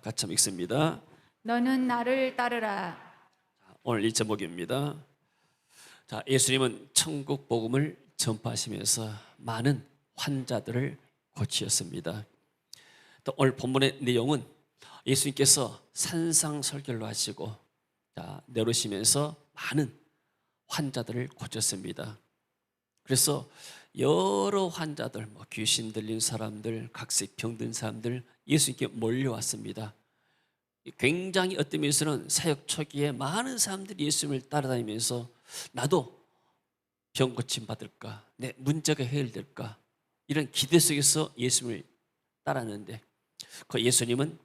같이 한번 읽습니다. 너는 나를 따르라. 오늘 이 제목입니다. 자, 예수님은 천국 복음을 전파하시면서 많은 환자들을 고치셨습니다. 또 오늘 본문의 내용은 예수님께서 산상설교를 하시고 내려오시면서 많은 환자들을 고쳤습니다. 그래서 여러 환자들, 귀신 들린 사람들, 각색 병든 사람들 예수님께 몰려왔습니다. 굉장히 어떤 면에서는 사역 초기에 많은 사람들이 예수님을 따라다니면서 나도 병 고침 받을까, 내 문제가 해결될까, 이런 기대 속에서 예수님을 따랐는데 그 예수님은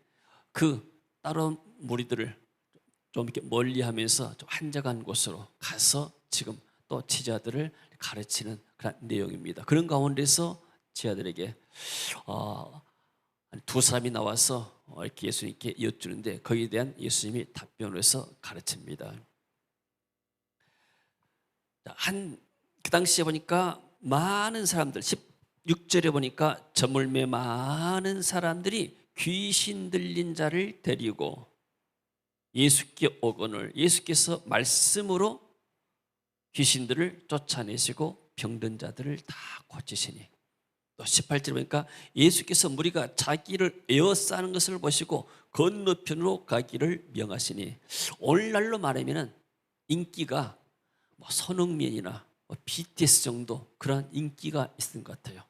그 따라온 무리들을 좀 이렇게 멀리하면서 좀 한적한 곳으로 가서 지금 또 제자들을 가르치는 그런 내용입니다. 그런 가운데서 제자들에게 두 사람이 나와서 이렇게 예수님께 여쭈는데 거기에 대한 예수님이 답변을 해서 가르칩니다. 그 당시에 보니까 많은 사람들, 16절에 보니까 저물매 많은 사람들이 귀신 들린 자를 데리고 예수께 오거늘 예수께서 말씀으로 귀신들을 쫓아내시고 병든 자들을 다 고치시니, 또 18절에 보니까 예수께서 무리가 자기를 에워싸는 것을 보시고 건너편으로 가기를 명하시니, 오늘날로 말하면 인기가 손흥민이나 BTS 정도 그런 인기가 있는 것 같아요.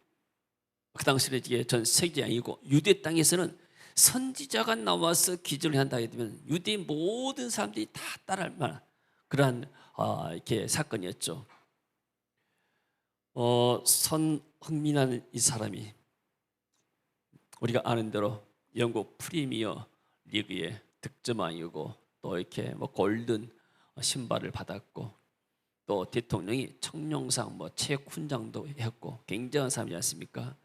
그 당시에 이게 전 세계 아니고 유대 땅에서는 선지자가 나와서 기적을 한다게 되면 유대 모든 사람들이 다 따라할 만한 그러한 이렇게 사건이었죠. 손흥민이라는 이 사람이 우리가 아는 대로 영국 프리미어 리그의 득점왕이고 또 이렇게 골든 신발을 받았고 또 대통령이 청룡상 최훈장도 했고 굉장한 사람이지 않습니까?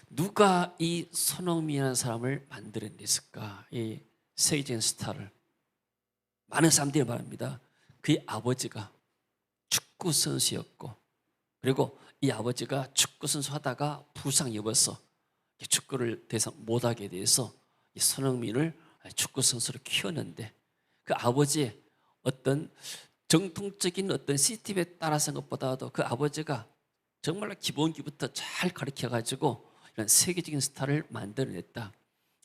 누가 이 손흥민이라는 사람을 만들어냈을까? 이 세계적인 스타를. 많은 사람들이 말합니다. 그의 아버지가 축구 선수였고, 그리고 이 아버지가 축구 선수 하다가 부상 입어서 축구를 더 이상 못하게 돼서 이 손흥민을 축구 선수로 키웠는데, 그 아버지의 어떤 정통적인 어떤 시스템에 따라서 것보다도 그 아버지가 정말로 기본기부터 잘 가르쳐가지고 이런 세계적인 스타를 만들어냈다.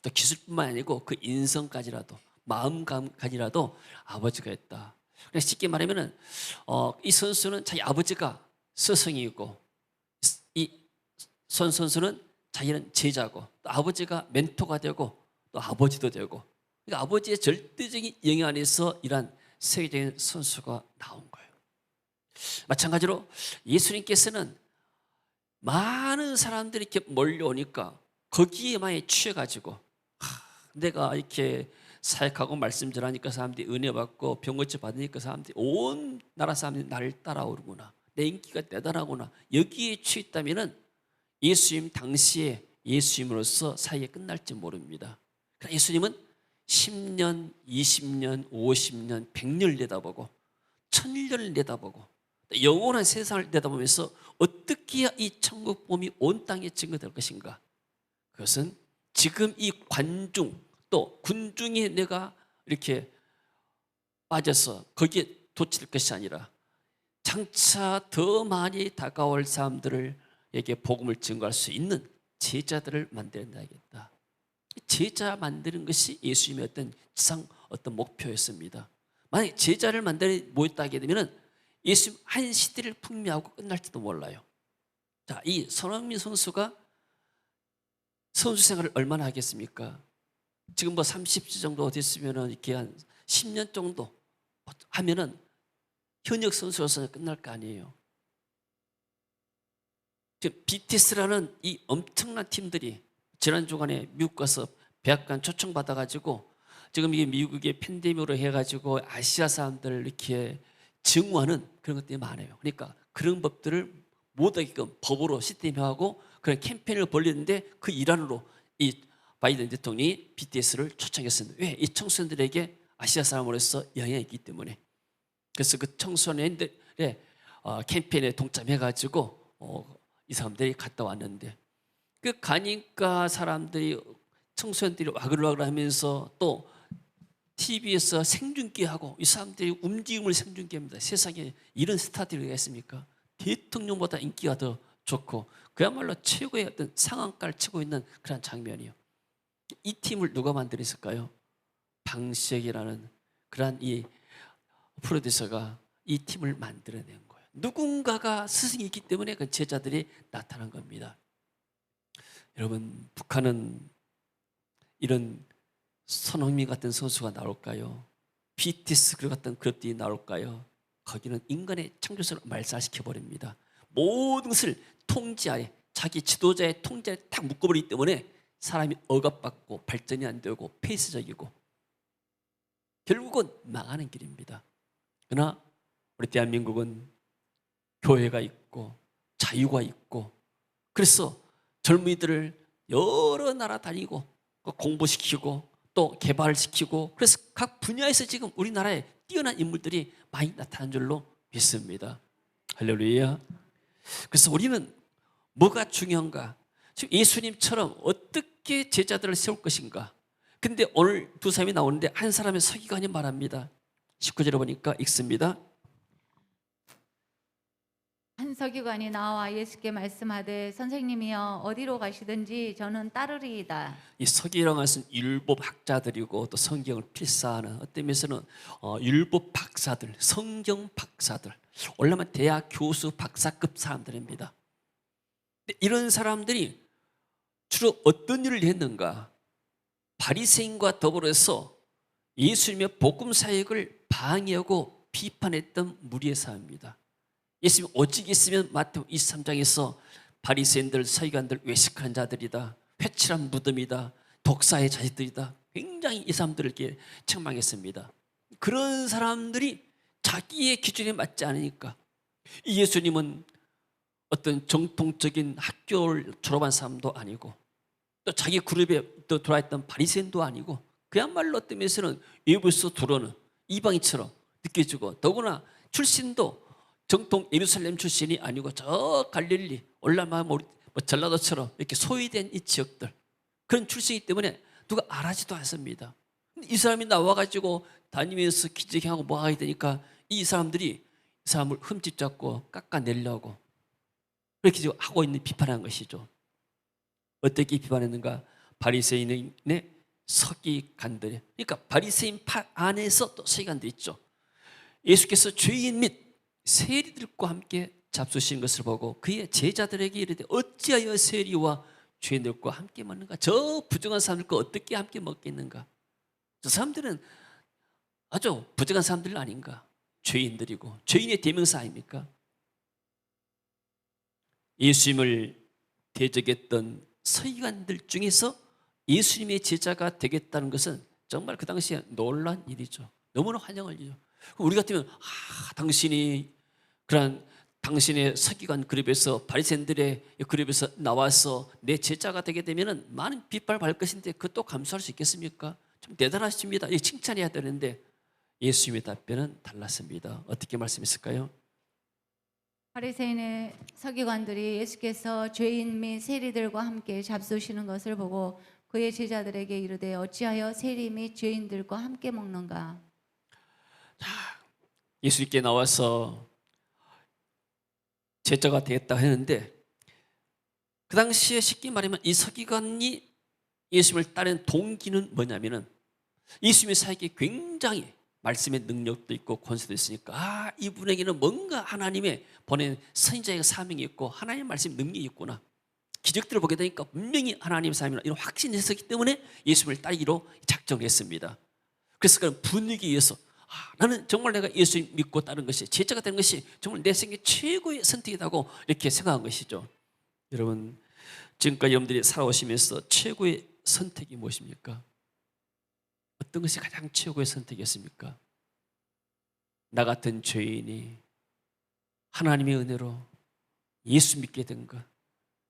또 기술뿐만 아니고 그 인성까지라도, 마음까지라도 아버지가 했다. 쉽게 말하면은 이 선수는 자기 아버지가 스승이고, 이 손 선수는 자기는 제자고, 또 아버지가 멘토가 되고, 또 아버지도 되고, 그러니까 아버지의 절대적인 영향 안에서 이러한 세계적인 선수가 나온 거예요. 마찬가지로 예수님께서는 많은 사람들이 이렇게 몰려오니까 거기에 많이 취해가지고 내가 이렇게 사역하고 말씀 전하니까 사람들이 은혜 받고 병고치 받으니까 사람들이 온 나라 사람들이 나를 따라오르구나, 내 인기가 대단하구나, 여기에 취했다면은 예수님 당시에 예수님으로서 사역이 끝날지 모릅니다. 그러나 예수님은 10년, 20년, 50년, 100년을 내다보고 1000년을 내다보고 영원한 세상을 내다보면서 어떻게 해야 이 천국 복음이 온 땅에 증거될 것인가? 그것은 지금 이 관중 또 군중에 내가 이렇게 빠져서 거기에 도취될 것이 아니라 장차 더 많이 다가올 사람들에게 복음을 증거할 수 있는 제자들을 만들어야겠다. 제자 만드는 것이 예수님의 어떤 목표였습니다. 만약에 제자를 만들어 모였다 하게 되면 예수님 한 시대를 풍미하고 끝날지도 몰라요. 자, 이 손흥민 선수가 선수 생활을 얼마나 하겠습니까? 지금 30세 정도 됐으면 이렇게 한 10년 정도 하면은 현역 선수로서는 끝날 거 아니에요. BTS라는 이 엄청난 팀들이 지난 주간에 미국 가서 백악관 초청받아가지고 지금 이게 미국의 팬데믹으로 해가지고 아시아 사람들을 이렇게 증오하는 그런 것들이 많아요. 그러니까 그런 법들을 못하게끔 법으로 시스템화하고 그런 캠페인을 벌리는데 그 일환으로 이 바이든 대통령이 BTS를 초청했습니다. 왜? 이 청소년들에게 아시아 사람으로서 영향이 있기 때문에. 그래서 그 청소년들의 캠페인에 동참해가지고 이 사람들이 갔다 왔는데, 그 가니까 사람들이 청소년들이 와글와글 하면서 또 TV에서 생중계하고 이 사람들이 움직임을 생중계합니다. 세상에 이런 스타들이 있습니까? 대통령보다 인기가 더 좋고 그야말로 최고의 어떤 상한가를 치고 있는 그런 장면이요. 이 팀을 누가 만들었을까요? 방시혁이라는 그러한 이 프로듀서가 이 팀을 만들어낸 거예요. 누군가가 스승이 있기 때문에 그 제자들이 나타난 겁니다. 여러분, 북한은 이런 손흥민 같은 선수가 나올까요? BTS 같은 그룹들이 나올까요? 거기는 인간의 창조성을 말살시켜버립니다. 모든 것을 통제하에, 자기 지도자의 통제에 딱 묶어버리기 때문에 사람이 억압받고 발전이 안 되고 폐쇄적이고 결국은 망하는 길입니다. 그러나 우리 대한민국은 교회가 있고 자유가 있고 그래서 젊은이들을 여러 나라 다니고 공부시키고 또 개발시키고 그래서 각 분야에서 지금 우리나라에 뛰어난 인물들이 많이 나타난 줄로 믿습니다. 할렐루야. 그래서 우리는 뭐가 중요한가? 지금 예수님처럼 어떻게 제자들을 세울 것인가? 근데 오늘 두 사람이 나오는데 한 사람의 서기관이 말합니다. 19절에 보니까 읽습니다. 한 서기관이 나와 예수께 말씀하되 선생님이여 어디로 가시든지 저는 따르리이다. 이 서기라는 것은 율법 학자들이고 또 성경을 필사하는 어떤 면에서는 율법 박사들, 성경 박사들, 올라면 대학 교수 박사급 사람들입니다. 근데 이런 사람들이 주로 어떤 일을 했는가? 바리새인과 더불어서 예수님의 복음 사역을 방해하고 비판했던 무리의 사람입니다. 예수님 오직 있으면 마태복음 23장에서 바리새인들, 서기관들 외식하는 자들이다, 회칠한 무덤이다, 독사의 자식들이다, 굉장히 이 사람들을 이렇게 책망했습니다. 그런 사람들이 자기의 기준에 맞지 않으니까 이 예수님은 어떤 정통적인 학교를 졸업한 사람도 아니고 또 자기 그룹에 또 들어있던 바리새인도 아니고 그야말로 어떤 면에서는 외부에서 들어오는 이방인처럼 느껴지고 더구나 출신도 정통 예루살렘 출신이 아니고 저 갈릴리 올라마 뭐 전라도처럼 이렇게 소외된 이 지역들 그런 출신이기 때문에 누가 알아지도 않습니다. 근데 이 사람이 나와가지고 다니면서 기적하고 뭐 하게 되니까 이 사람들이 이 사람을 흠집 잡고 깎아내려고 그렇게 지금 하고 있는 비판한 것이죠. 어떻게 비판했는가? 바리새인의 서기관들, 그러니까 바리새인 파 안에서 또 서기관들 있죠. 예수께서 죄인 및 세리들과 함께 잡수신 것을 보고 그의 제자들에게 이르되 어찌하여 세리와 죄인들과 함께 먹는가? 저 부정한 사람들과 어떻게 함께 먹겠는가? 저 사람들은 아주 부정한 사람들 아닌가? 죄인들이고 죄인의 대명사 아닙니까? 예수님을 대적했던 서기관들 중에서 예수님의 제자가 되겠다는 것은 정말 그 당시에 놀란 일이죠. 너무나 환영할 일이죠. 우리 같으면 당신이 그런 당신의 서기관 그룹에서 바리새인들의 그룹에서 나와서 내 제자가 되게 되면 많은 비판을 받을 것인데 그것도 감수할 수 있겠습니까? 좀 대단하십니다. 이 칭찬해야 되는데 예수님의 답변은 달랐습니다. 어떻게 말씀했을까요? 바리새인의 서기관들이 예수께서 죄인 및 세리들과 함께 잡수시는 것을 보고 그의 제자들에게 이르되 어찌하여 세리 및 죄인들과 함께 먹는가? 예수님께 나와서 제자가 되겠다 했는데 그 당시에 쉽게 말하면 이 서기관이 예수님을 따르는 동기는 뭐냐면은 예수님의 사역이 굉장히 말씀의 능력도 있고 권세도 있으니까 이분에게는 뭔가 하나님의 보낸 선지자의 사명이 있고 하나님의 말씀의 능력이 있구나, 기적들을 보게 되니까 분명히 하나님의 사명이라 이런 확신이 있었기 때문에 예수님을 따르기로 작정했습니다. 그래서 그런 분위기에 의해서 나는 정말 내가 예수님 믿고 따른 것이 제자가 되는 것이 정말 내 생애 최고의 선택이라고 이렇게 생각한 것이죠. 여러분, 지금까지 여러분들이 살아오시면서 최고의 선택이 무엇입니까? 어떤 것이 가장 최고의 선택이었습니까? 나 같은 죄인이 하나님의 은혜로 예수 믿게 된 것,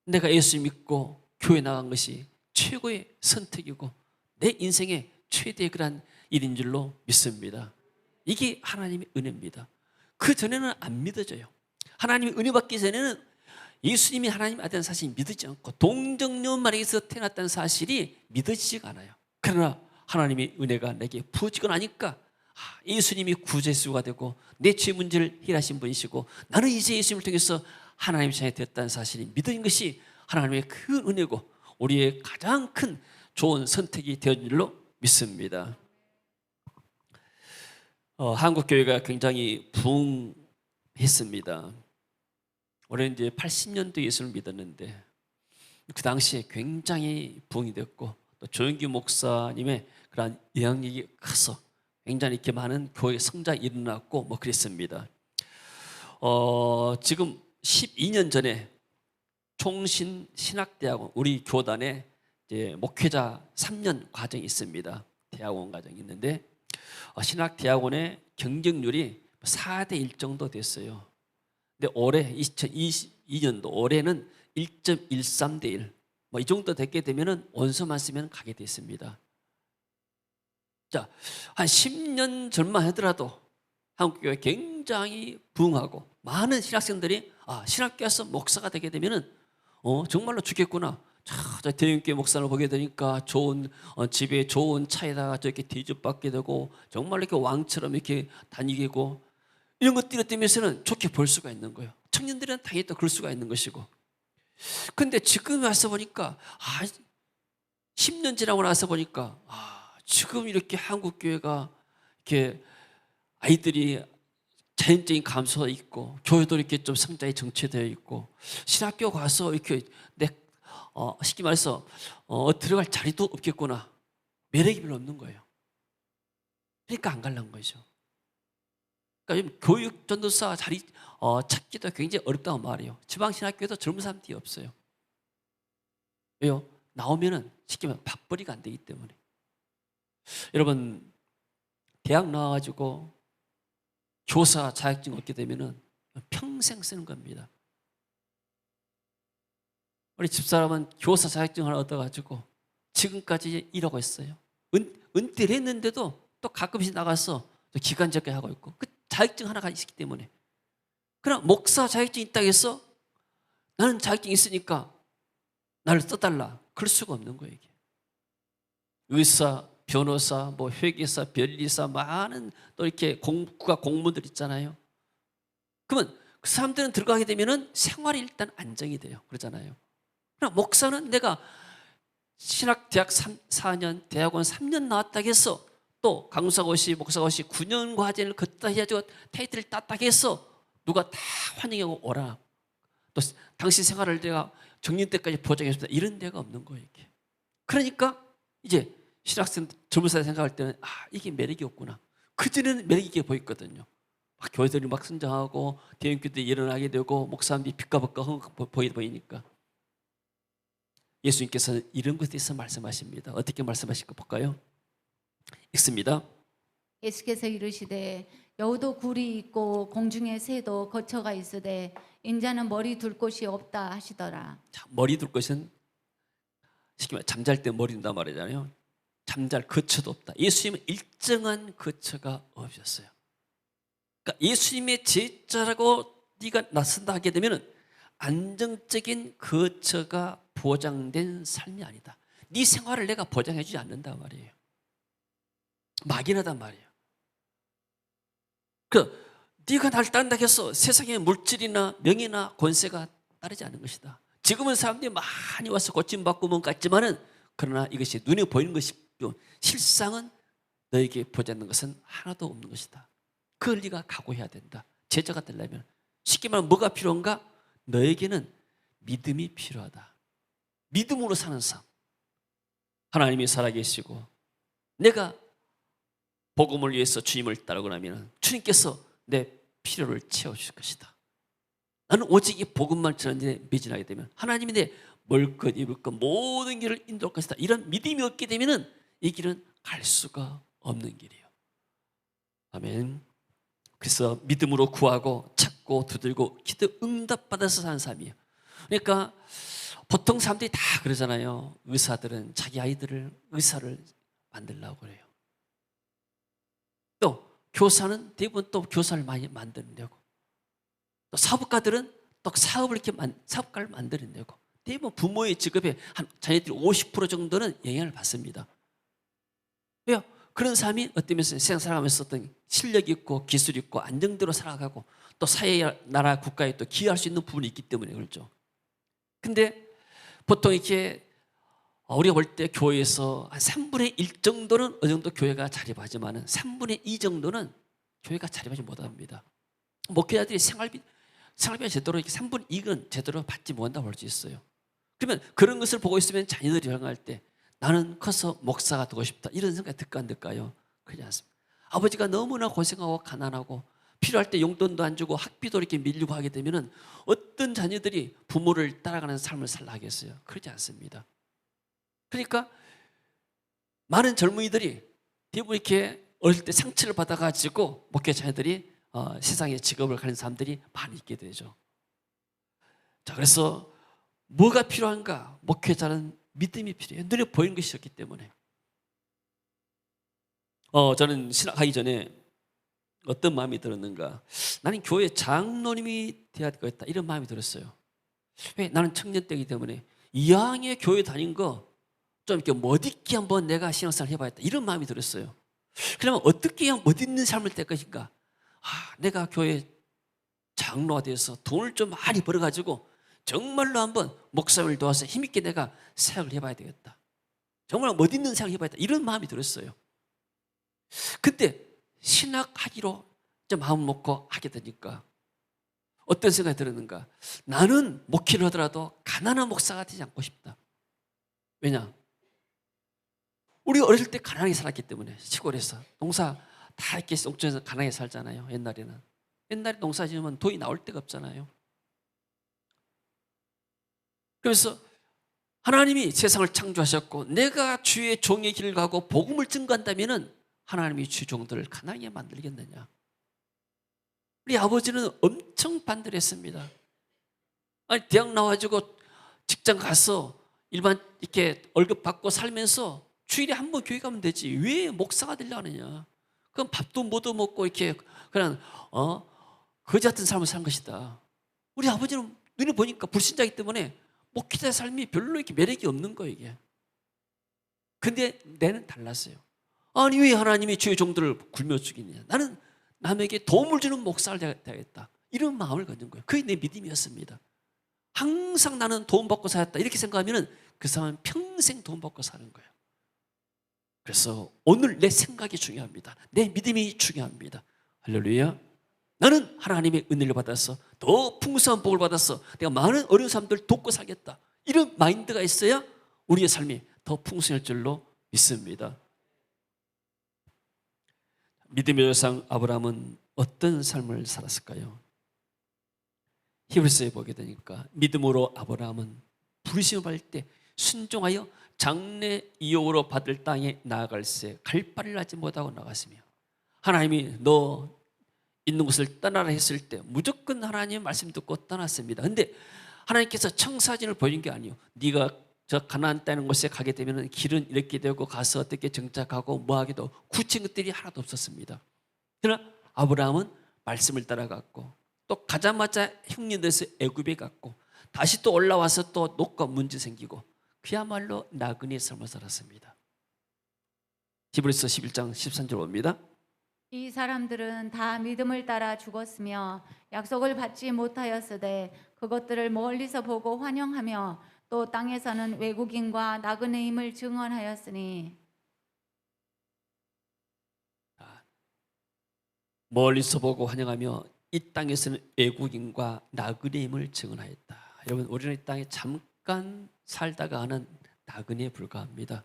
내가 예수 믿고 교회 나간 것이 최고의 선택이고 내 인생의 최대의 그런 일인 줄로 믿습니다. 이게 하나님의 은혜입니다. 그 전에는 안 믿어져요. 하나님의 은혜 받기 전에는 예수님이 하나님 아들이라는 사실이 믿어지지 않고 동정녀 마리아에서 태어났다는 사실이 믿어지지가 않아요. 그러나 하나님의 은혜가 내게 부어지고 나니까 예수님이 구제수가 되고 내 죄 문제를 해결하신 분이시고 나는 이제 예수님을 통해서 하나님의 자녀이 되었다는 사실이 믿어진 것이 하나님의 큰 은혜고 우리의 가장 큰 좋은 선택이 되어진 줄로 믿습니다. 한국 교회가 굉장히 부흥했습니다. 올해 이제 80년도 예수를 믿었는데 그 당시에 굉장히 부흥이 됐고 또 조영기 목사님의 그러한 영향력이 커서 굉장히 이렇게 많은 교회 성장이 일어났고 뭐 그랬습니다. 지금 12년 전에 총신 신학대학원 우리 교단에 이제 목회자 3년 과정이 있습니다. 대학원 과정이 있는데 신학대학원의 경쟁률이 4대 1 정도 됐어요. 근데 올해 2022년도 올해는 1.13대 1. 뭐 이 정도 됐게 되면은 원서만 쓰면 가게 됐습니다. 자, 한 10년 전만 하더라도 한국교회 굉장히 부흥하고 많은 신학생들이 신학교에 와서 목사가 되게 되면은 정말로 죽겠구나. 저 대형교회 목사를 보게 되니까 좋은 집에 좋은 차에다가 저렇게 대접받게 되고 정말 이렇게 왕처럼 이렇게 다니고 이런 것들을 때문에서는 좋게 볼 수가 있는 거예요. 청년들은 당연히 또 그럴 수가 있는 것이고. 근데 지금 와서 보니까 10년 지나고 나서 보니까 지금 이렇게 한국 교회가 이렇게 아이들이 자연적인 감소가 있고 교회도 이렇게 좀 성장이 정체되어 있고 신학교 가서 이렇게 쉽게 말해서 들어갈 자리도 없겠구나. 매력이 별로 없는 거예요. 그러니까 안 가려는 거죠. 그러니까 교육 전도사 자리 찾기도 굉장히 어렵다고 말이에요. 지방신학교에도 젊은 사람들이 없어요. 왜요? 나오면은 쉽게 말하면 밥벌이가 안 되기 때문에. 여러분 대학 나와가지고 교사 자격증 얻게 되면은 평생 쓰는 겁니다. 우리 집사람은 교사 자격증을 얻어가지고 지금까지 일하고 있어요. 은퇴를 했는데도 또 가끔씩 나가서 기간제까지 하고 있고 그 자격증 하나가 있기 때문에. 그러나 목사 자격증 있다고 해서 나는 자격증 있으니까 나를 써달라. 그럴 수가 없는 거예요. 이게. 의사, 변호사, 뭐 회계사, 변리사 많은 또 이렇게 국가 공무원들 있잖아요. 그러면 그 사람들은 들어가게 되면은 생활이 일단 안정이 돼요. 그러잖아요. 그러나 목사는 내가 신학 대학 4년, 대학원 3년 나왔다고 해서 또 강사고시, 목사고시 9년 과제를 걷다 해가지고 타이틀을 땄다고 해서 누가 다 환영하고 오라. 또 당신 생활을 내가 정년 때까지 보장해줍니다. 이런 데가 없는 거예요. 이게. 그러니까 이제 신학생 젊은 사람 생각할 때는 이게 매력이 없구나. 그전에는 매력 있게 보였거든요. 막 교회들이 막 성장하고 대형교회들이 일어나게 되고 목사님들이 빛가볼까 보이니까. 예수님께서는 이런 것에 대해서 말씀하십니다. 어떻게 말씀하실까 볼까요? 읽습니다. 예수께서 이르시되 여우도 굴이 있고 공중의 새도 거처가 있으되 인자는 머리 둘 곳이 없다 하시더라. 자, 머리 둘 것은 쉽게 말해 잠잘 때 머리 둔다 말이잖아요. 잠잘 거처도 없다. 예수님은 일정한 거처가 없으셨어요. 그러니까 예수님의 제자라고 네가 나선다 하게 되면 안정적인 거처가 보장된 삶이 아니다. 네 생활을 내가 보장해 주지 않는다 말이에요. 막연하단 말이에요. 네가 나를 따른다 해서 세상의 물질이나 명예나 권세가 따르지 않는 것이다. 지금은 사람들이 많이 와서 고침받고 뭔가 같지만은 그러나 이것이 눈에 보이는 것이고 실상은 너에게 보장하는 것은 하나도 없는 것이다. 그걸 네가 각오해야 된다. 제자가 되려면 쉽게 말하면 뭐가 필요한가? 너에게는 믿음이 필요하다. 믿음으로 사는 삶. 하나님이 살아계시고 내가 복음을 위해서 주님을 따르고 나면 주님께서 내 필요를 채워주실 것이다. 나는 오직 이 복음만 전하는데 매진하게 되면 하나님이 내 먹을 것, 입을 것 모든 길을 인도할 것이다. 이런 믿음이 없게 되면 이 길은 갈 수가 없는 길이에요. 아멘. 그래서 믿음으로 구하고 찾고 두들고 기도 응답받아서 사는 삶이에요. 그러니까 보통 사람들이 다 그러잖아요. 의사들은 자기 아이들을 의사를 만들려고 그래요. 또 교사는 대부분 또 교사를 많이 만드려고. 또 사업가들은 또 사업을 이렇게 사업가를 만들어내고 대부분 부모의 직업에 한 자녀들이 50% 정도는 영향을 받습니다. 왜요? 그런 사람이 어떤 면에서 세상 살아가면서 어떤 실력 있고 기술 있고 안정대로 살아가고 또 사회, 나라, 국가에 또 기여할 수 있는 부분이 있기 때문에 그렇죠. 근데 보통 이렇게 우리가 볼 때 교회에서 한 3분의 1 정도는 어느 정도 교회가 자립하지만 3분의 2 정도는 교회가 자립하지 못합니다. 목회자들이 생활비 제대로 이렇게 3분의 2는 제대로 받지 못한다고 볼 수 있어요. 그러면 그런 것을 보고 있으면 자녀들이 생각할 때 나는 커서 목사가 되고 싶다 이런 생각이 들까 안 들까요? 그렇지 않습니다. 아버지가 너무나 고생하고 가난하고 필요할 때 용돈도 안 주고 학비도 이렇게 밀리고 하게 되면 어떤 자녀들이 부모를 따라가는 삶을 살라 하겠어요? 그렇지 않습니다. 그러니까 많은 젊은이들이 대부분 이렇게 어릴 때 상처를 받아가지고 목회 자녀들이 세상에 직업을 가진 사람들이 많이 있게 되죠. 자, 그래서 뭐가 필요한가? 목회자는 믿음이 필요해요. 눈에 보이는 것이 없기 때문에. 저는 신학하기 전에 어떤 마음이 들었는가? 나는 교회 장로님이 되어야 되겠다 이런 마음이 들었어요. 왜? 나는 청년 때이기 때문에 2학년 교회 다닌 거 좀 이렇게 멋있게 한번 내가 신앙생활 해봐야겠다 이런 마음이 들었어요. 그러면 어떻게 해야 멋있는 삶을 될 것인가? 내가 교회 장로가 돼서 돈을 좀 많이 벌어가지고 정말로 한번 목사님을 도와서 힘있게 내가 사역을 해봐야 되겠다. 정말 멋있는 사역을 해봐야겠다 이런 마음이 들었어요. 그때 신학하기로 좀 마음 먹고 하게 되니까 어떤 생각이 들었는가? 나는 목회를 하더라도 가난한 목사가 되지 않고 싶다. 왜냐? 우리가 어렸을 때 가난하게 살았기 때문에 시골에서 농사 다 이렇게 옥천에서 가난하게 살잖아요. 옛날에 농사 지으면 돈이 나올 데가 없잖아요. 그래서 하나님이 세상을 창조하셨고 내가 주의 종의 길을 가고 복음을 증거한다면 하나님이 주 종들을 가난하게 만들겠느냐? 우리 아버지는 엄청 반대를 했습니다. 아니 대학 나와가지고 직장 가서 일반 이렇게 월급 받고 살면서 주일에 한 번 교회 가면 되지 왜 목사가 되려고 하느냐? 그럼 밥도 못 얻어먹고 이렇게 그냥 거지 같은 삶을 산 것이다. 우리 아버지는 눈에 보니까 불신자이기 때문에 목회자 삶이 별로 이렇게 매력이 없는 거예요 이게. 근데 내는 달랐어요. 아니 왜 하나님이 주의 종들을 굶어 죽이느냐? 나는 남에게 도움을 주는 목사를 되겠다 이런 마음을 가진 거예요. 그게 내 믿음이었습니다. 항상 나는 도움받고 살았다 이렇게 생각하면 그 사람은 평생 도움받고 사는 거예요. 그래서 오늘 내 생각이 중요합니다. 내 믿음이 중요합니다. 할렐루야. 나는 하나님의 은혜를 받아서 더 풍성한 복을 받아서 내가 많은 어려운 사람들 돕고 살겠다 이런 마인드가 있어야 우리의 삶이 더 풍성할 줄로 믿습니다. 믿음의 조상 아브라함은 어떤 삶을 살았을까요? 히브리서에 보게 되니까 믿음으로 아브라함은 부르심을 받을 때 순종하여 장래 이용으로 받을 땅에 나아갈새 갈 바를 하지 못하고 나갔으며 하나님이 너 있는 곳을 떠나라 했을 때 무조건 하나님의 말씀 듣고 떠났습니다. 근데 하나님께서 청사진을 보여준 게 아니에요. 네가 저 가나안 땅 곳에 가게 되면 길은 이렇게 되고 가서 어떻게 정착하고 뭐 하기도 구체적인 것들이 하나도 없었습니다. 그러나 아브라함은 말씀을 따라갔고 또 가자마자 형님들에서 애굽에 갔고 다시 또 올라와서 또 녹과 문제 생기고 그야말로 나그네의 삶을 살았습니다. 히브리서 11장 13절 봅니다. 이 사람들은 다 믿음을 따라 죽었으며 약속을 받지 못하였으되 그것들을 멀리서 보고 환영하며 또 땅에서는 외국인과 나그네임을 증언하였으니. 멀리서 보고 환영하며 이 땅에서는 외국인과 나그네임을 증언하였다. 여러분 우리는 이 땅에 잠깐 살다가 하는 나그네에 불과합니다.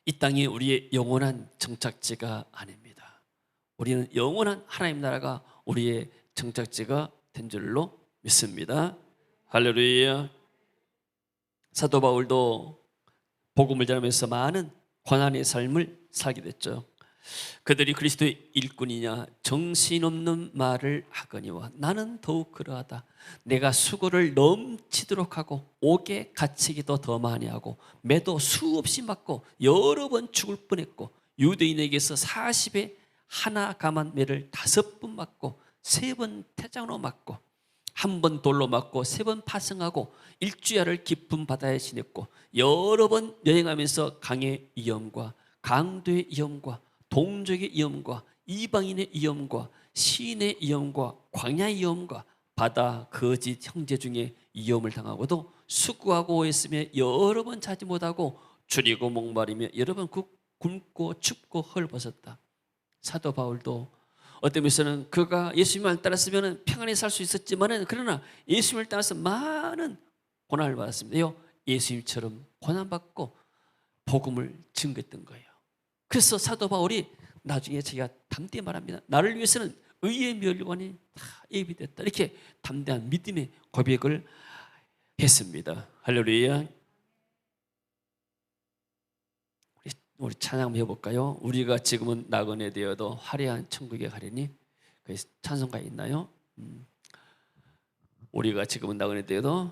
이 땅이 우리의 영원한 정착지가 아닙니다. 우리는 영원한 하나님 나라가 우리의 정착지가 된 줄로 믿습니다. 할렐루야. 사도 바울도 복음을 전하면서 많은 고난의 삶을 살게 됐죠. 그들이 그리스도의 일꾼이냐 정신없는 말을 하거니와 나는 더욱 그러하다. 내가 수고를 넘치도록 하고 옥에 갇히기도 더 많이 하고 매도 수없이 맞고 여러 번 죽을 뻔했고 유대인에게서 40에 하나 감한 매를 5번 맞고 3번 태장으로 맞고 한 번 돌로 맞고 3번 파승하고 일주야를 깊은 바다에 지냈고 여러 번 여행하면서 강의 위험과 강도의 위험과 동족의 위험과 이방인의 위험과 시인의 위험과 광야의 위험과 바다 거짓 형제 중에 위험을 당하고도 수고하고 애쓰며 여러 번 자지 못하고 줄이고 목마르며 여러 번 굶고 춥고 헐벗었다. 사도 바울도 어떤 면에서는 그가 예수님을 따랐으면 평안히 살 수 있었지만은 그러나 예수님을 따라서 많은 고난을 받았습니다. 예수님처럼 고난받고 복음을 증거했던 거예요. 그래서 사도 바울이 나중에 자기가 담대히 말합니다. 나를 위해서는 의의 멸관이 다 예비됐다. 이렇게 담대한 믿음의 고백을 했습니다. 할렐루야. 우리 찬양 한번 해볼까요? 우리가 지금은 나그네 되어도 화려한 천국에 가려니. 그 찬송가 있나요? 우리가 지금은 나그네 되어도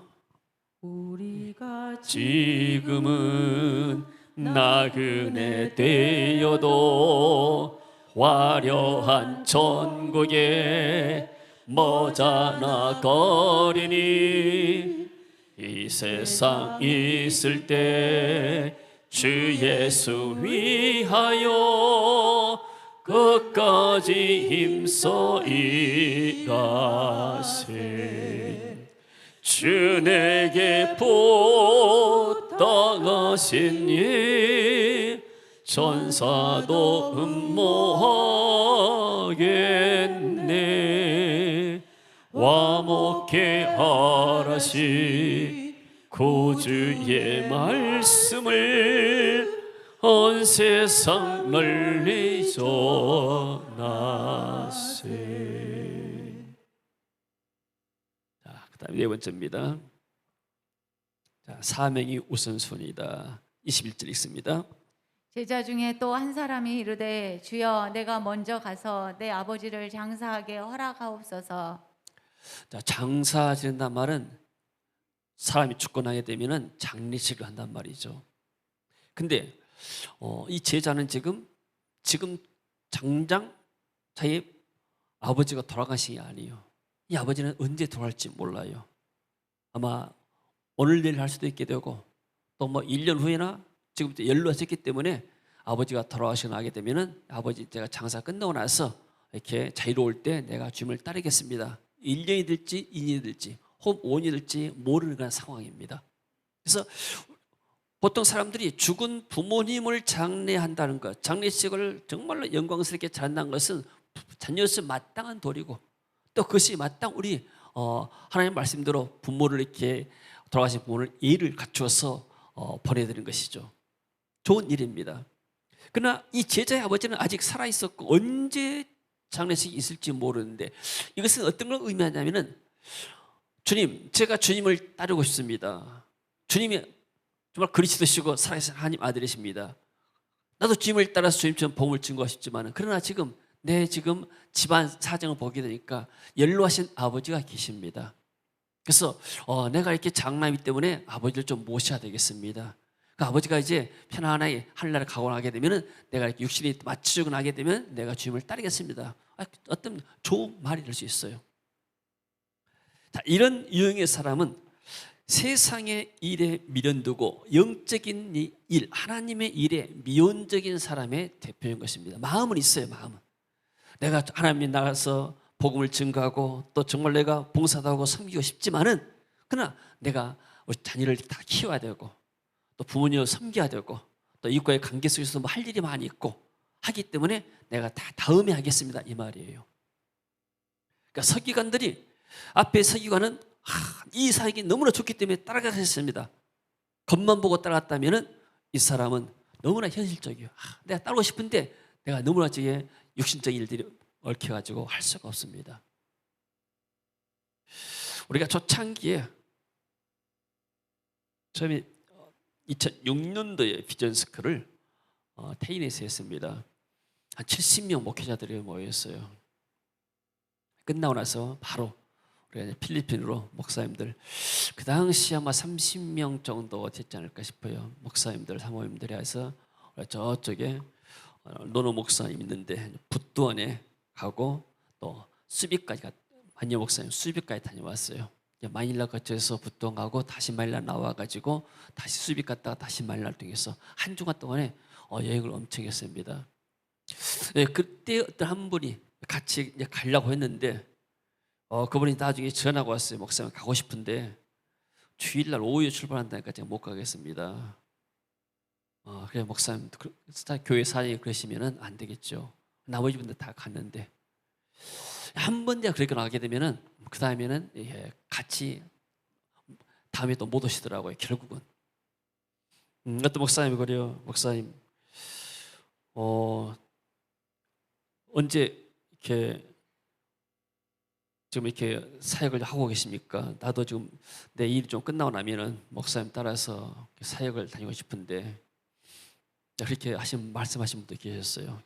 우리가 지금은 나그네 되어도 화려한 천국에 머자나 거리니 이 세상 있을 때 주 예수 위하여 끝까지 힘써 일하세. 주 내게 부탁하시니 천사도 음모하겠네. 화목해 하라시 구주의 말씀을 온 세상 널리 전하세. 자, 그 다음에 4번째입니다. 자, 사명이 우선순위다. 21절 읽습니다. 제자 중에 또 한 사람이 이르되 주여 내가 먼저 가서 내 아버지를 장사하게 허락하옵소서. 자, 장사 지낸단 말은 사람이 죽고 나게 되면은 장례식을 한단 말이죠. 근데 이 제자는 지금 당장 자기 아버지가 돌아가신 게 아니에요. 이 아버지는 언제 돌아갈지 몰라요. 아마 오늘 내일 할 수도 있게 되고 또 뭐 1년 후에나 지금부터 연로하셨기 때문에 아버지가 돌아가시고 나게 되면은 아버지 제가 장사 끝나고 나서 이렇게 자유로울 때 내가 주님을 따르겠습니다. 1년이 될지 2년이 될지 혹은 5년이 될지 모르는 그런 상황입니다. 그래서 보통 사람들이 죽은 부모님을 장례한다는 것, 장례식을 정말로 영광스럽게 잘한다는 것은 자녀로서 마땅한 도리고 또 그것이 마땅 우리 하나님 말씀대로 부모를 이렇게 돌아가신 부모를 예를 갖추어서 보내드리는 것이죠. 좋은 일입니다. 그러나 이 제자의 아버지는 아직 살아있었고 언제 장례식이 있을지 모르는데 이것은 어떤 걸 의미하냐면은 주님, 제가 주님을 따르고 싶습니다. 주님이 정말 그리스도시고 살아계신 하나님 아들이십니다. 나도 주님을 따라서 주님처럼 복음을 증거하고 싶지만 그러나 지금 내 집안 사정을 보게 되니까 연로하신 아버지가 계십니다. 그래서 내가 이렇게 장남이기 때문에 아버지를 좀 모셔야 되겠습니다. 그 아버지가 이제 편안하게 하늘나라 가고 나게 되면은 내가 이렇게 육신이 맞추고 나게 되면 내가 주님을 따르겠습니다. 어떤 좋은 말이 될 수 있어요. 자, 이런 유형의 사람은 세상의 일에 미련 두고 영적인 일, 하나님의 일에 미온적인 사람의 대표인 것입니다. 마음은 있어요. 마음은 내가 하나님께 나가서 복음을 증거하고 또 정말 내가 봉사도 하고 섬기고 싶지만은 그러나 내가 우리 자녀를 다 키워야 되고 또 부모님을 섬겨야 되고 또 이과의 관계 속에서 뭐 할 일이 많이 있고 하기 때문에 내가 다 다음에 하겠습니다 이 말이에요. 그러니까 서기관들이 앞에 서기관은 이 사역이 너무나 좋기 때문에 따라가겠습니다. 겉만 보고 따라갔다면 이 사람은 너무나 현실적이에요. 내가 따르고 싶은데 내가 너무나 저게 육신적인 일들이 얽혀가지고 할 수가 없습니다. 우리가 초창기에 처음에 2006년도에 비전스쿨을 태인에서 했습니다. 한 70명 목회자들이 모였어요. 끝나고 나서 바로 우리가 필리핀으로 목사님들 그 당시 아마 30명 정도 됐지 않을까 싶어요. 목사님들, 사모님들이 해서 저쪽에 노노 목사님 있는데 붓두원에 가고 또 수비까지 한여 목사님 수비까지 다녀왔어요. 마닐라 거쳐서 부통하고 다시 마닐라 나와가지고 다시 수비 갔다가 다시 마닐라 통해서 한 주간 동안에 여행을 엄청 했습니다. 그때 어떤 한 분이 같이 이제 가려고 했는데 그분이 나중에 전화가 왔어요. 목사님 가고 싶은데 주일날 오후에 출발한다니까 제가 못 가겠습니다. 그래 목사님 교회 사장이 그러시면은 안 되겠죠. 나머지 분들 다 갔는데 한 번 내가 그렇게 나가게 되면은 그 다음에는 같이 다음에 또 못 오시더라고요. 결국은 어떤 목사님이 그래요. 목사님 언제 이렇게 지금 이렇게 사역을 하고 계십니까? 나도 지금 내 일이 좀 끝나고 나면은 목사님 따라서 사역을 다니고 싶은데 그렇게 말씀하신 분도 계셨어요.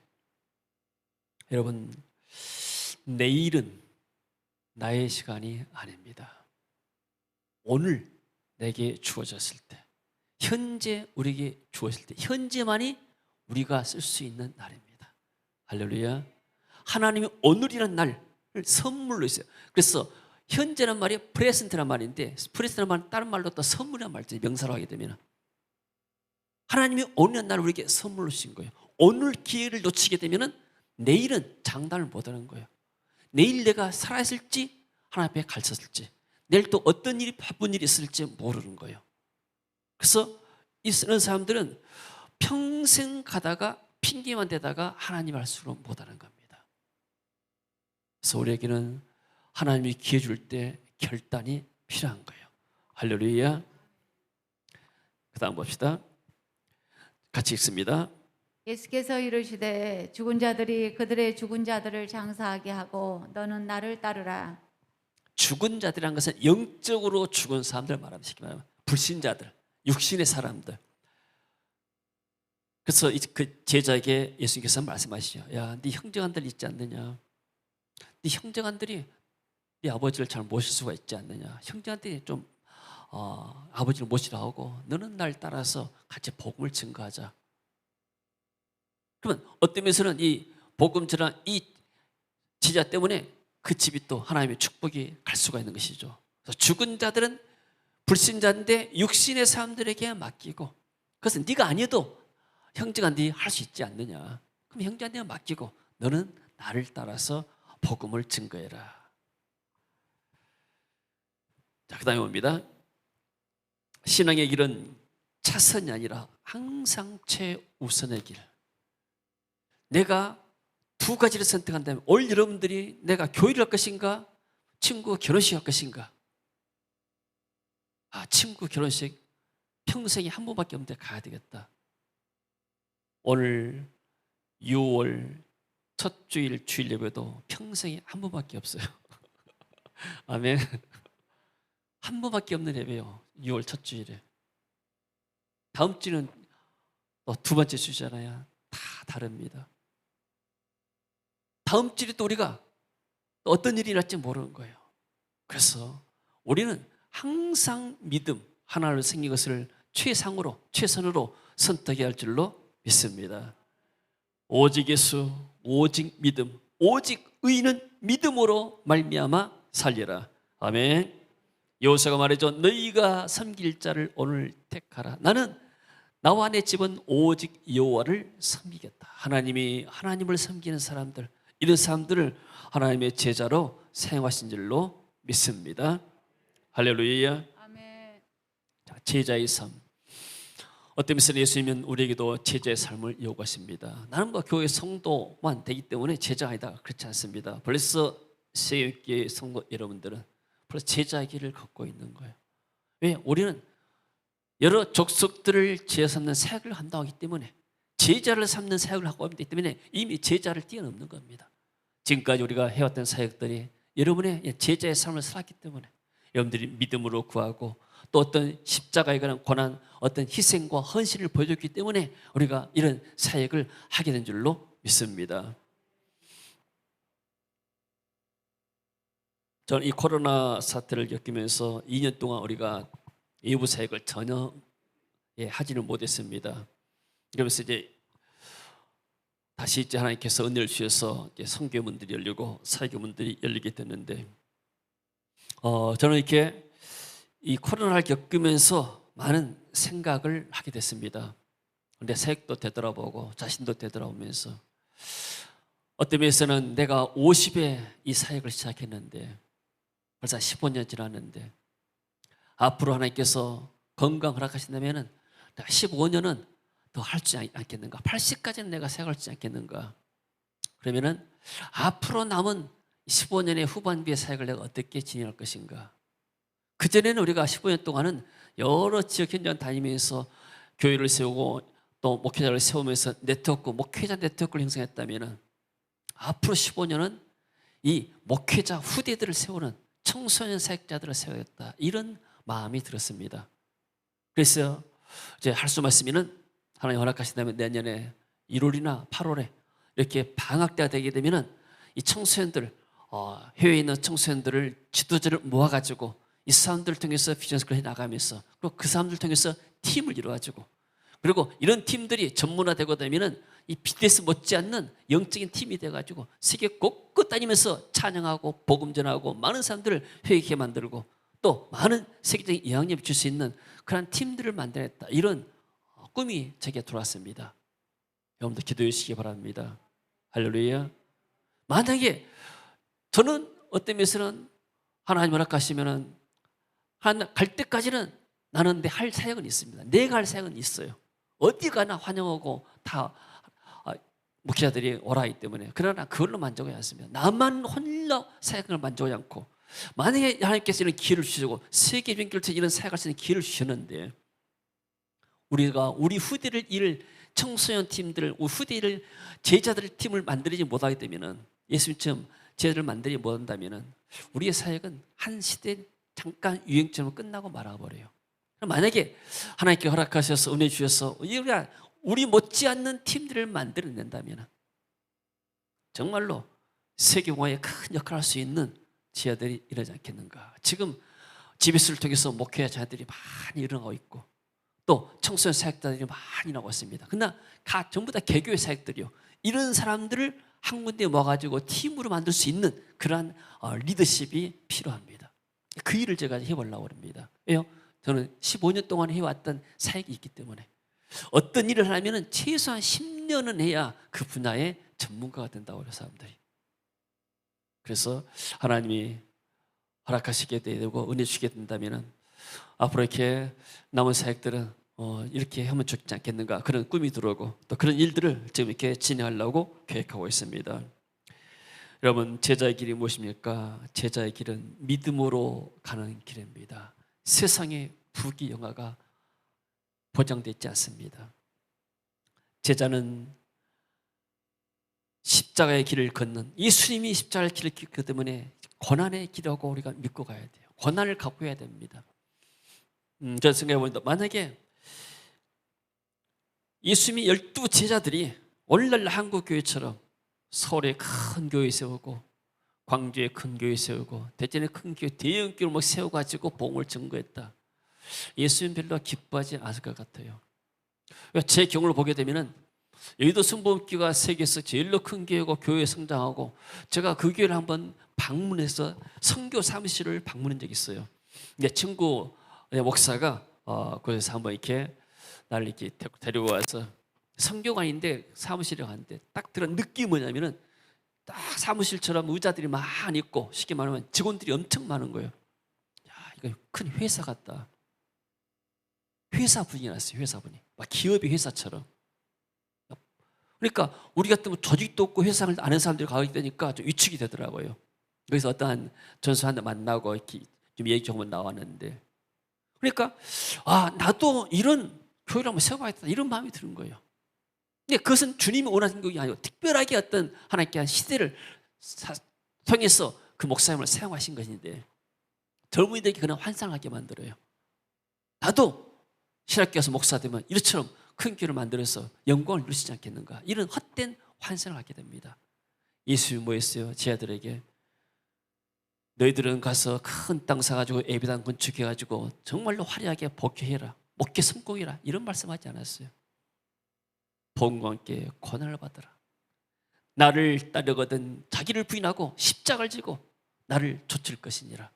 여러분 내일은 나의 시간이 아닙니다. 오늘 내게 주어졌을 때, 현재 우리에게 주어졌을 때, 현재만이 우리가 쓸 수 있는 날입니다. 할렐루야. 하나님이 오늘이라는 날을 선물로 있어요. 그래서 현재란 말이 프레젠트란 말인데, 프레젠트란 말은 다른 말로 또 선물이란 말이죠. 명사로 하게 되면 하나님이 오늘이라는 날을 우리에게 선물로 주신 거예요. 오늘 기회를 놓치게 되면 내일은 장담을 못하는 거예요. 내일 내가 살아있을지 하나님 앞에 갇혔을지, 내일 또 어떤 일이 바쁜 일이 있을지 모르는 거예요. 그래서 이런 사람들은 평생 가다가 핑계만 대다가 하나님 말씀으로 못하는 겁니다. 그래서 우리에게는 하나님이 기회 줄 때 결단이 필요한 거예요. 할렐루야. 그 다음 봅시다. 같이 읽습니다. 예수께서 이르시되 죽은 자들이 그들의 죽은 자들을 장사하게 하고 너는 나를 따르라. 죽은 자들이라는 것은 영적으로 죽은 사람들 말합니다. 쉽게 말하면 불신자들, 육신의 사람들. 그래서 그 제자에게 예수님께서 말씀하시죠. 야, 네 형제간들 있지 않느냐? 네 형제간들이 네 아버지를 잘 모실 수가 있지 않느냐? 형제간들이 좀 아버지를 모시라 하고 너는 날 따라서 같이 복음을 증거하자. 그러면 어떤 면에서는 이 복음 전한 이 제자 때문에 그 집이 또 하나님의 축복이 갈 수가 있는 것이죠. 그래서 죽은 자들은 불신자인데 육신의 사람들에게 맡기고, 그것은 네가 아니어도 형제가 네 할 수 있지 않느냐. 그럼 형제한테 맡기고 너는 나를 따라서 복음을 증거해라. 자, 그 다음에 봅니다. 신앙의 길은 차선이 아니라 항상 최우선의 길. 내가 두 가지를 선택한다면 올 여러분들이 내가 교회를 할 것인가, 친구 결혼식 할 것인가? 친구 결혼식 평생에 한 번밖에 없는데 가야 되겠다. 오늘 6월 첫 주일 주일 예배도 평생에 한 번밖에 없어요. 아멘. 한 번밖에 없는 예배요. 6월 첫 주일에. 다음 주는 또 두 번째 주잖아요. 다 다릅니다. 다음 주에 또 우리가 또 어떤 일이 일어날지 모르는 거예요. 그래서 우리는 항상 믿음 하나를 생긴 것을 최상으로 최선으로 선택해야 할 줄로 믿습니다. 오직 예수, 오직 믿음, 오직 의인은 믿음으로 말미암아 살리라. 아멘. 여호수아가 말하죠. 너희가 섬길 자를 오늘 택하라. 나는 나와 내 집은 오직 여호와를 섬기겠다. 하나님을 섬기는 사람들, 이런 사람들을 하나님의 제자로 사용하신 줄로 믿습니다. 할렐루야. 아멘. 제자의 삶. 어떤 면에서 예수님은 우리에게도 제자의 삶을 요구하십니다. 나는 교회 성도만 되기 때문에 제자가 아니다. 그렇지 않습니다. 벌써 세교회 성도 여러분들은 벌써 제자의 길을 걷고 있는 거예요. 왜? 우리는 여러 족속들을 제자 삼는 사역을 한다고 하기 때문에, 제자를 삼는 사역을 하고 있기 때문에 이미 제자를 뛰어넘는 겁니다. 지금까지 우리가 해왔던 사역들이 여러분의 제자의 삶을 살았기 때문에 여러분들이 믿음으로 구하고 또 어떤 십자가에 관한 고난, 어떤 희생과 헌신을 보여줬기 때문에 우리가 이런 사역을 하게 된 줄로 믿습니다. 저는 이 코로나 사태를 겪으면서 2년 동안 우리가 외부 사역을 전혀 하지는 못했습니다. 그러면서 다시 하나님께서 은혜를 주셔서 선교문들이 열리고 사교문들이 열리게 됐는데, 저는 이렇게 이 코로나를 겪으면서 많은 생각을 하게 됐습니다. 근데 사역도 되돌아보고 자신도 되돌아보면서 어떤 면에서는 내가 50에 이 사역을 시작했는데 벌써 15년 지났는데 앞으로 하나님께서 건강 허락하신다면 내가 15년은 더 할 수 않겠는가? 80까지는 내가 사역할 수 않겠는가? 그러면은 앞으로 남은 15년의 후반기의 사역을 내가 어떻게 진행할 것인가? 그전에는 우리가 15년 동안은 여러 지역 현장 다니면서 교회를 세우고 또 목회자를 세우면서 목회자 네트워크를 형성했다면 앞으로 15년은 이 목회자 후대들을 세우는 청소년 사역자들을 세우겠다, 이런 마음이 들었습니다. 그래서 이제 할 수 말씀이는 하나님 허락하신다면 내년에 1월이나 8월에 이렇게 방학 때가 되게 되면은 이 청소년들, 해외에 있는 청소년들을 지도자를 모아가지고 이 사람들을 통해서 비즈니스를 해나가면서, 그리고 그 사람들을 통해서 팀을 이루어가지고, 그리고 이런 팀들이 전문화되고 되면은 이 BTS 못지않는 영적인 팀이 돼가지고 세계 곳곳 다니면서 찬양하고 복음 전하고 많은 사람들을 회개하게 만들고 또 많은 세계적인 영향력을 줄 수 있는 그런 팀들을 만들었다, 이런 꿈이 제게 들어왔습니다. 여러분도 기도해 주시기 바랍니다. 할렐루야. 만약에 저는 어떤 면에서는 하나님 허락하시면은 갈 때까지는 나는 내 할 사역은 있습니다. 내가 할 사역은 있어요. 어디 가나 환영하고 다 목회자들이 오라기 때문에. 그러나 그걸로 만족하지 않습니다. 나만 홀로 사역을 만족하지 않고, 만약에 하나님께서 이런 기회를 주시고 세계 변교를 통해 이런 사역할 수 있는 기회를 주셨는데 우리가 우리 후대를 청소년 팀들, 후대를 제자들 팀을 만들지 못하게 되면은, 예수님처럼 제자들을 만들지 못한다면은 우리의 사역은 한 시대 잠깐 유행처럼 끝나고 말아버려요. 만약에 하나님께 허락하셔서 은혜 주셔서 우리 못지않는 팀들을 만들어낸다면 정말로 세계공화에 큰 역할을 할 수 있는 제자들이 일어나지 않겠는가. 지금 GBS를 통해서 목회자들이 많이 일어나고 있고 또 청소년 사역자들이 많이 나오고 있습니다. 그러나 전부 다 개교의 사역들이요, 이런 사람들을 한 군데 모아가지고 팀으로 만들 수 있는 그러한 리더십이 필요합니다. 그 일을 제가 해보려고 합니다. 왜요? 저는 15년 동안 해왔던 사역이 있기 때문에 어떤 일을 하려면 최소한 10년은 해야 그 분야의 전문가가 된다고 해요, 사람들이. 그래서 하나님이 허락하시게 되고 은혜 주시게 된다면 앞으로 이렇게 남은 사역들은 이렇게 하면 좋지 않겠는가, 그런 꿈이 들어오고 또 그런 일들을 지금 이렇게 진행하려고 계획하고 있습니다. 여러분, 제자의 길이 무엇입니까? 제자의 길은 믿음으로 가는 길입니다. 세상의 부귀영화가 보장되어 있지 않습니다. 제자는 십자가의 길을 걷는, 예수님이 십자가의 길을 걷기 때문에 고난의 길이라고 우리가 믿고 가야 돼요. 고난을 갖고 해야 됩니다. 제가 생각해보니까 만약에 예수님이 12제자들이 오늘날 한국교회처럼 서울에 큰 교회 세우고 광주에 큰 교회 세우고 대전에 큰 교회, 대형 교회를 막 세워가지고 복음을 증거했다, 예수님 별로 기뻐하지 않을 것 같아요. 제 경우를 보게 되면은 여의도 순복음교회가 세계에서 제일로 큰 교회고 교회 성장하고, 제가 그 교회를 한번 방문해서 선교 사무실을 방문한 적이 있어요. 근데 친구 목사가 거기서 한번 이렇게 나를 이렇게 데리고 와서 선교관인데 사무실에 갔는데 딱 들은 느낌이 뭐냐면은 딱 사무실처럼 의자들이 많이 있고 쉽게 말하면 직원들이 엄청 많은 거예요. 야, 이거 큰 회사 같다. 회사 분위기 났어요. 회사 분위기. 막 기업의 회사처럼. 그러니까 우리 같으면 조직도 없고 회사를 아는 사람들이 가게 되니까 좀 위축이 되더라고요. 그래서 어떠한 전수한테 만나고 이렇게 좀 얘기 조금 나왔는데, 그러니까 나도 이런 교회를 한번 세워봐야겠다, 이런 마음이 드는 거예요. 근데 그것은 주님이 원하는 것이 아니고 특별하게 어떤 하나님께 한 시대를 통해서 그 목사님을 사용하신 것인데 젊은이들에게 그런 환상을 하게 만들어요. 나도 신학교 가서 목사 되면 이처럼 큰 교회를 만들어서 영광을 누리시지 않겠는가, 이런 헛된 환상을 하게 됩니다. 예수님이 뭐 했어요? 제 아들에게 너희들은 가서 큰 땅 사가지고 예배당 건축해가지고 정말로 화려하게 복귀해라, 목회 성공해라, 이런 말씀하지 않았어요. 복음과 함께 고난을 받아라, 나를 따르거든 자기를 부인하고 십자가를 지고 나를 좇을 것이니라,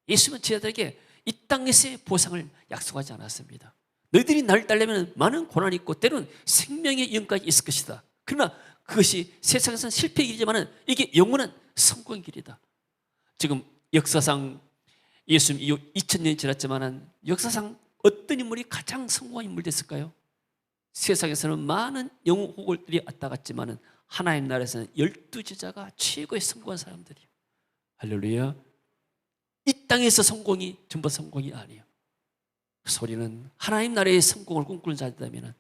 예수님은 제자들에게 이 땅에서의 보상을 약속하지 않았습니다. 너희들이 나를 따르면 많은 고난이 있고 때로는 생명의 영까지 있을 것이다. 그러나 그것이 세상에서는 실패의 길이지만 이게 영원한 성공의 길이다. 지금 역사상 예수님 이후 2000년이 지났지만 역사상 어떤 인물이 가장 성공한 인물이 됐을까요? 세상에서는 많은 영웅들이 왔다 갔지만 하나님 나라에서는 12제자가 최고의 성공한 사람들이에요. 할렐루야. 이 땅에서 성공이 전부 성공이 아니에요. 그래서 우리는 하나님 나라의 성공을 꿈꾸는 자들이라면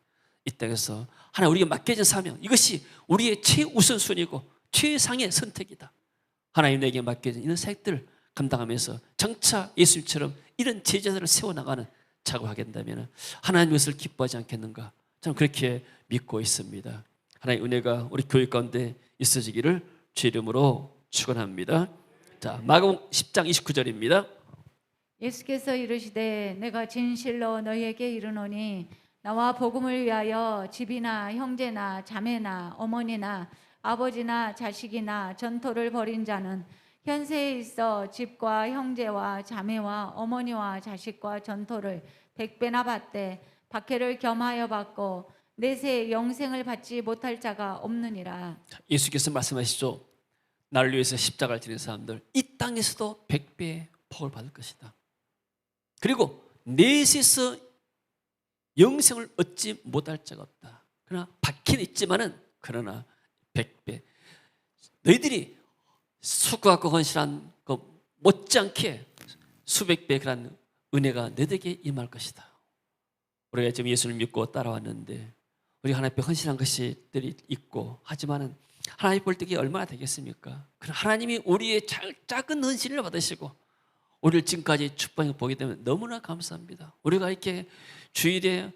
이 땅에서 하나님 우리가 맡겨진 사명, 이것이 우리의 최우선순위고 최상의 선택이다. 하나님 내게 맡겨진 이런 사역들을 감당하면서 장차 예수님처럼 이런 제자들을 세워나가는 작업을 하게 된다면 하나님 이것을 기뻐하지 않겠는가? 저는 그렇게 믿고 있습니다. 하나님의 은혜가 우리 교회 가운데 있어지기를 주 이름으로 축원합니다. 자, 마가복음 10장 29절입니다. 예수께서 이르시되 내가 진실로 너희에게 이르노니 나와 복음을 위하여 집이나 형제나 자매나 어머니나 아버지나 자식이나 전토를 벌인 자는 현세에 있어 집과 형제와 자매와 어머니와 자식과 전토를 100배나 받되 박해를 겸하여 받고 내세 영생을 받지 못할 자가 없느니라. 예수께서 말씀하시죠. 나를 위해서 십자가를 지는 사람들 이 땅에서도 100배의 복을 받을 것이다. 그리고 내세에서 영생을 얻지 못할 자가 없다. 그러나 박해는 있지만은 그러나 100배. 너희들이 수고하고 헌신한 그 못지않게 수백 배 그런 은혜가 너희들에게 임할 것이다. 우리가 지금 예수를 믿고 따라왔는데 우리 하나님 앞에 헌신한 것들이 있고 하지만은 하나님 볼 때 그게 얼마나 되겠습니까? 그럼 하나님이 우리의 작은 헌신을 받으시고 우리를 지금까지 축복을 보게 되면 너무나 감사합니다. 우리가 이렇게 주일에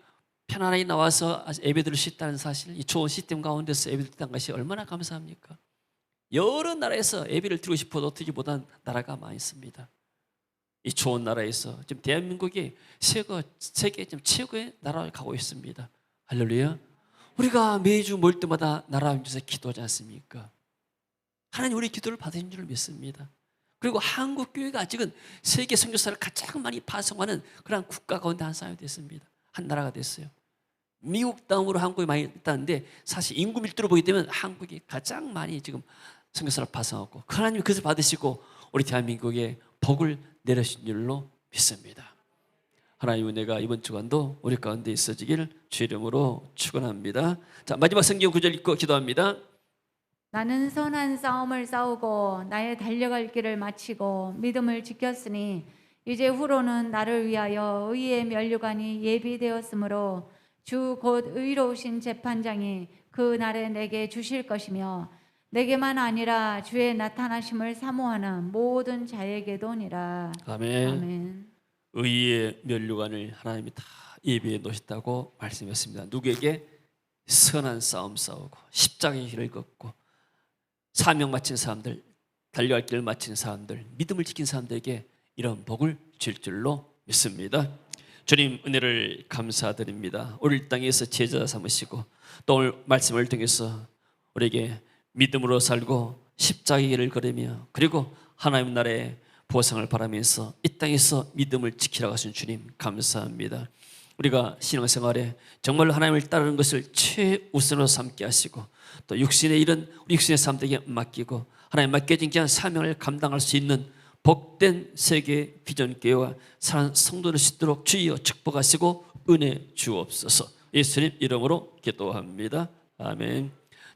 편안하게 나와서 예배드릴 수 있다는 사실, 이 좋은 시스템 가운데서 예배를 드리는 것이 얼마나 감사합니까? 여러 나라에서 예배를 드리고 싶어도 어떻게 못한 나라가 많이 있습니다. 이 좋은 나라에서 지금 대한민국이 세계 지금 최고의 나라를 가고 있습니다. 할렐루야. 우리가 매주 모일 때마다 나라 위해서 기도하지 않습니까? 하나님 우리 기도를 받으신 줄 믿습니다. 그리고 한국 교회가 아직은 세계 선교사를 가장 많이 파송하는 그런 국가 가운데 한 사람이 됐습니다. 한 나라가 됐어요. 미국 다음으로 한국이 많이 있다는데 사실 인구 밀도로 보게 되면 한국이 가장 많이 지금 선교사를 파송하고 하나님이 그것을 받으시고 우리 대한민국에 복을 내려주신 줄로 믿습니다. 하나님 은혜가 이번 주간도 우리 가운데 있어지기를 주 이름으로 축원합니다. 자, 마지막 성경 구절 읽고 기도합니다. 나는 선한 싸움을 싸우고 나의 달려갈 길을 마치고 믿음을 지켰으니 이제 후로는 나를 위하여 의의 면류관이 예비되었으므로 주 곧 의로우신 재판장이 그 날에 내게 주실 것이며 내게만 아니라 주의 나타나심을 사모하는 모든 자에게도니라. 아멘. 아멘. 의의 면류관을 하나님이 다 예비해 놓으셨다고 말씀했습니다. 누구에게? 선한 싸움 싸우고 십자가의 길을 걷고 사명 마친 사람들, 달려갈 길을 마친 사람들, 믿음을 지킨 사람들에게 이런 복을 줄 줄로 믿습니다. 주님 은혜를 감사드립니다. 우리 땅에서 제자 삼으시고 또 오늘 말씀을 통해서 우리에게 믿음으로 살고 십자가의 길을 걸으며 그리고 하나님 나라의 보상을 바라면서 이 땅에서 믿음을 지키라고 하신 주님 감사합니다. 우리가 신앙생활에 정말로 하나님을 따르는 것을 최우선으로 삼게 하시고 또 육신의 일은 우리 육신의 사람들에게 맡기고 하나님 맡겨진 귀한 사명을 감당할 수 있는 복된 세계 비전교회와 사랑하는 성도를 싣도록 주여 축복하시고 은혜 주옵소서. 예수님 이름으로 기도합니다. 아멘.